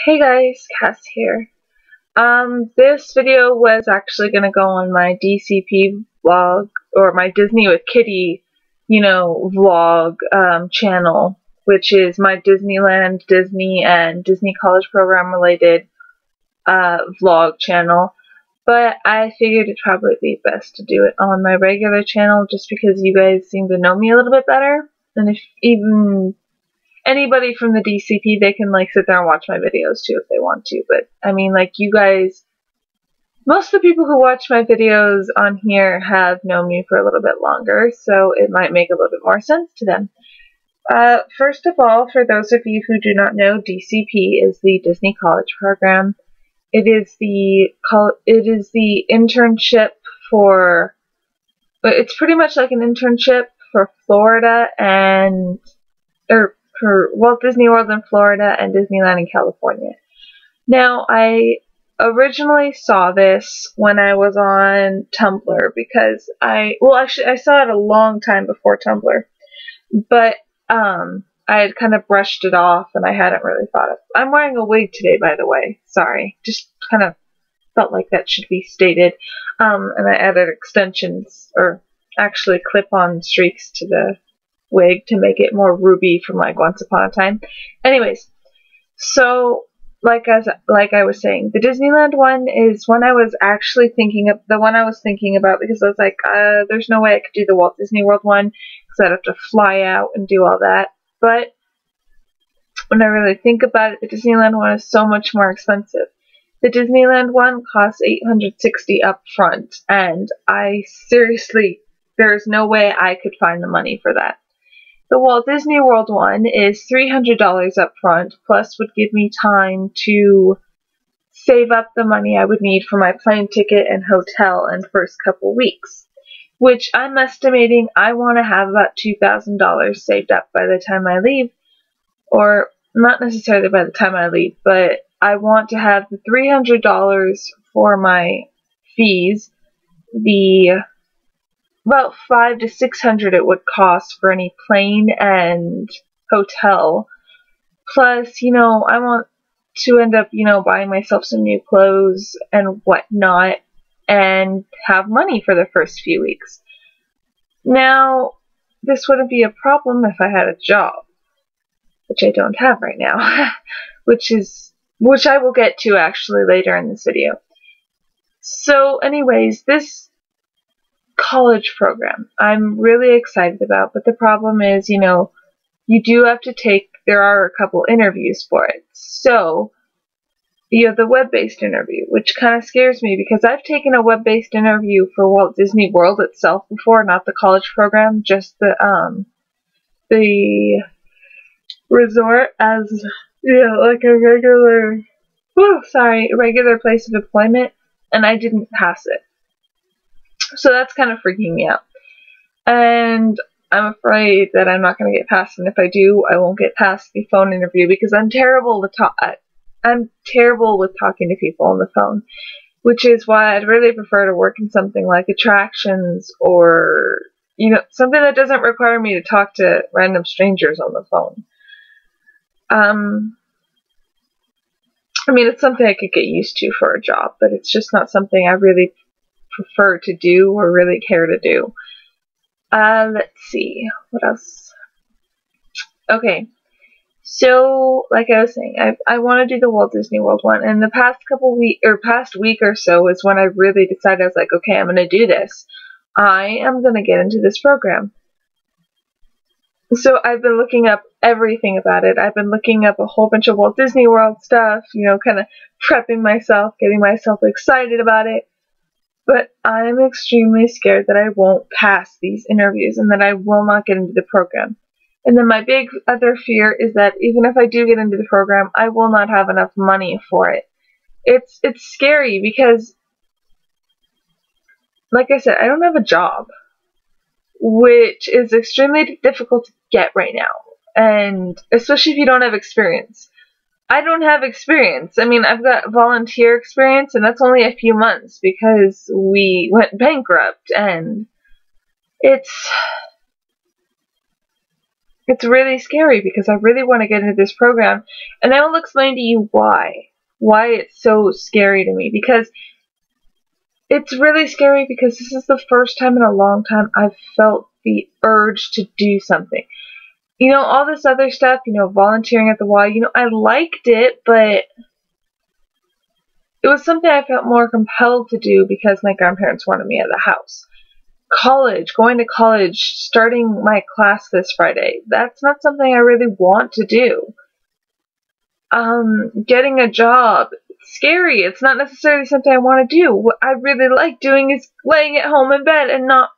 Hey guys, Cass here. This video was actually gonna go on my DCP vlog, or my Disney with Kitty, vlog channel, which is my Disneyland, Disney, and Disney College Program related vlog channel. But I figured it'd probably be best to do it on my regular channel, just because you guys seem to know me a little bit better, and if even anybody from the DCP, they can sit there and watch my videos too if they want to. But I mean, you guys, most of the people who watch my videos on here have known me for a little bit longer, so it might make a little bit more sense to them. First of all, for those of you who do not know, DCP is the Disney College Program. It is the internship for. It's pretty much like an internship for Florida for Walt Disney World in Florida and Disneyland in California. Now, I originally saw this when I was on Tumblr because I saw it a long time before Tumblr, but I had kind of brushed it off and I hadn't really thought of it. I'm wearing a wig today, by the way. Sorry. Just kind of felt like that should be stated. And I added extensions, or actually clip-on streaks to the wig to make it more ruby from Once Upon a Time. Anyways, so like I was saying, the Disneyland one is one I was actually thinking of, the one I was thinking about, because I was like, there's no way I could do the Walt Disney World one because I'd have to fly out and do all that. But when I really think about it, the Disneyland one is so much more expensive. The Disneyland one costs $860 up front, and there's no way I could find the money for that. The Walt Disney World one is $300 up front, plus would give me time to save up the money I would need for my plane ticket and hotel in the first couple weeks, which I'm estimating I want to have about $2,000 saved up by the time I leave, or not necessarily by the time I leave, but I want to have the $300 for my fees, the about $500 to $600 it would cost for any plane and hotel. Plus, I want to end up, buying myself some new clothes and whatnot and have money for the first few weeks. Now, this wouldn't be a problem if I had a job, which I don't have right now, which I will get to actually later in this video. So anyways, this college program I'm really excited about, but the problem is, you do have to there are a couple interviews for it. So you have the web-based interview, which kind of scares me because I've taken a web-based interview for Walt Disney World itself before, not the college program, just the resort as like a regular place of employment, and I didn't pass it. So that's kind of freaking me out. And I'm afraid that I'm not going to get past it. And if I do, I won't get past the phone interview because I'm terrible with talking to people on the phone, which is why I'd really prefer to work in something like attractions, or something that doesn't require me to talk to random strangers on the phone. I mean, it's something I could get used to for a job, but it's just not something I really prefer to do or really care to do. Let's see, what else? Okay, so like I was saying, I want to do the Walt Disney World one, and the past week or so is when I really decided, I was like, okay, I'm going to do this. I am going to get into this program. So I've been looking up everything about it. I've been looking up a whole bunch of Walt Disney World stuff, kind of prepping myself, getting myself excited about it. But I'm extremely scared that I won't pass these interviews and that I will not get into the program. And then my big other fear is that even if I do get into the program, I will not have enough money for it. It's scary because, like I said, I don't have a job, which is extremely difficult to get right now, and especially if you don't have experience. I don't have experience. I mean, I've got volunteer experience, and that's only a few months because we went bankrupt, and it's It's really scary because I really want to get into this program, and I will explain to you why it's so scary to me, because it's really scary because this is the first time in a long time I've felt the urge to do something. You know, all this other stuff, you know, volunteering at the Y, you know, I liked it, but it was something I felt more compelled to do because my grandparents wanted me at the house. College, going to college, starting my class this Friday, that's not something I really want to do. Getting a job, it's scary. It's not necessarily something I want to do. What I really like doing is laying at home in bed and not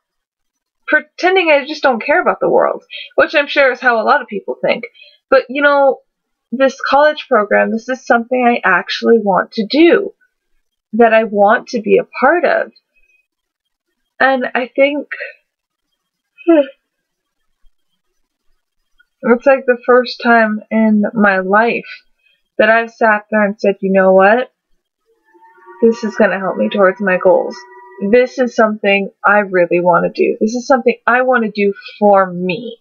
pretending I just don't care about the world, which I'm sure is how a lot of people think. But, you know, this college program, this is something I actually want to do, that I want to be a part of. And I think it's like the first time in my life that I've sat there and said, you know what? This is going to help me towards my goals. This is something I really want to do. This is something I want to do for me.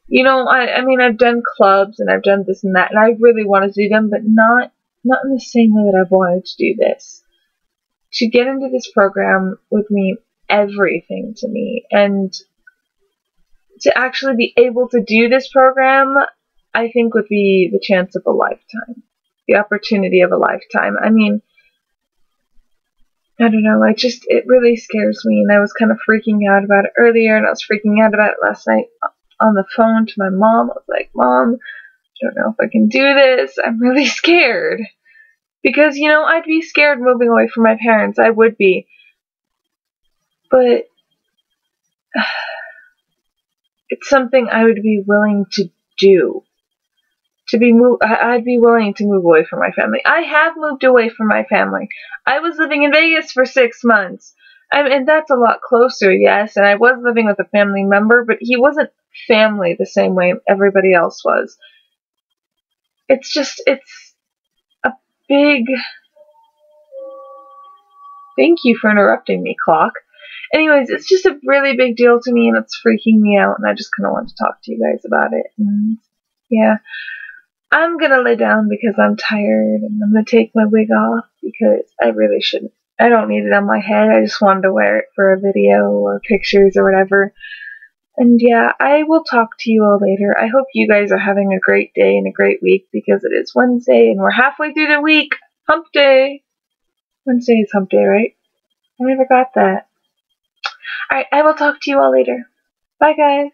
You know, I mean, I've done clubs and I've done this and that, and I really want to do them, but not in the same way that I've wanted to do this. To get into this program would mean everything to me, and to actually be able to do this program, I think would be the chance of a lifetime. The opportunity of a lifetime. I mean, I don't know, it really scares me, and I was kind of freaking out about it earlier, and I was freaking out about it last night on the phone to my mom. I was like, Mom, I don't know if I can do this. I'm really scared. Because, you know, I'd be scared moving away from my parents. I would be. But it's something I would be willing to do. I'd be willing to move away from my family. I have moved away from my family. I was living in Vegas for 6 months. And that's a lot closer, yes. And I was living with a family member, but he wasn't family the same way everybody else was. It's a big... Thank you for interrupting me, clock. Anyways, it's just a really big deal to me, and it's freaking me out, and I just kind of want to talk to you guys about it. And yeah, I'm gonna lay down because I'm tired, and I'm gonna take my wig off because I really shouldn't. I don't need it on my head. I just wanted to wear it for a video or pictures or whatever. And yeah, I will talk to you all later. I hope you guys are having a great day and a great week, because it is Wednesday and we're halfway through the week. Hump day. Wednesday is hump day, right? I never got that. Alright, I will talk to you all later. Bye, guys.